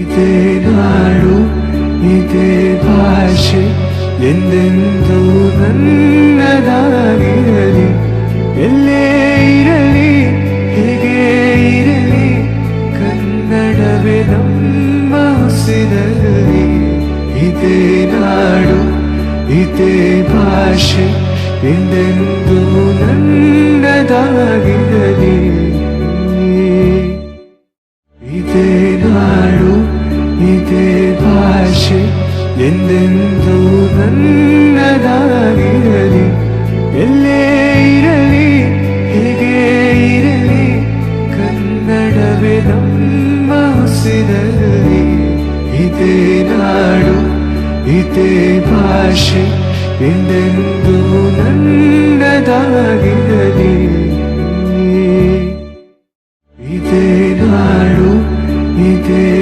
ಇದೇ ನಾಡು ಇದೇ ಭಾಷೆ ಎಂದೆಂದೂ ನನ್ನದಾಗಿರಲಿ. ಎಲ್ಲೇ ಇರಲಿ ಹೇಗೆ ಇರಲಿ ಕನ್ನಡವೇ ನಮ್ಮ ಉಸಿರಲ್ಲಿ. ಇದೇ ನಾಡು ಇದೇ ಭಾಷೆ ಎಂದೆಂದೂ ನನ್ನದಾಗಿರಲಿ. ಇದೇ ನಾಡು ಇದೇ ಭಾಷೆ ಎಂದೆಂದೂ ನನ್ನದಾಗಿರಲಿ. ಎಲ್ಲೇ ಇರಲಿ ಹೇಗೆ ಇರಲಿ ಕನ್ನಡವೇ ನಮ್ಮ ಉಸಿರಲ್ಲಿ. ಇದೇ ನಾಡು ಇದೇ ಭಾಷೆ ಎಂದೆಂದೂ ನನ್ನದಾಗಿರಲಿ.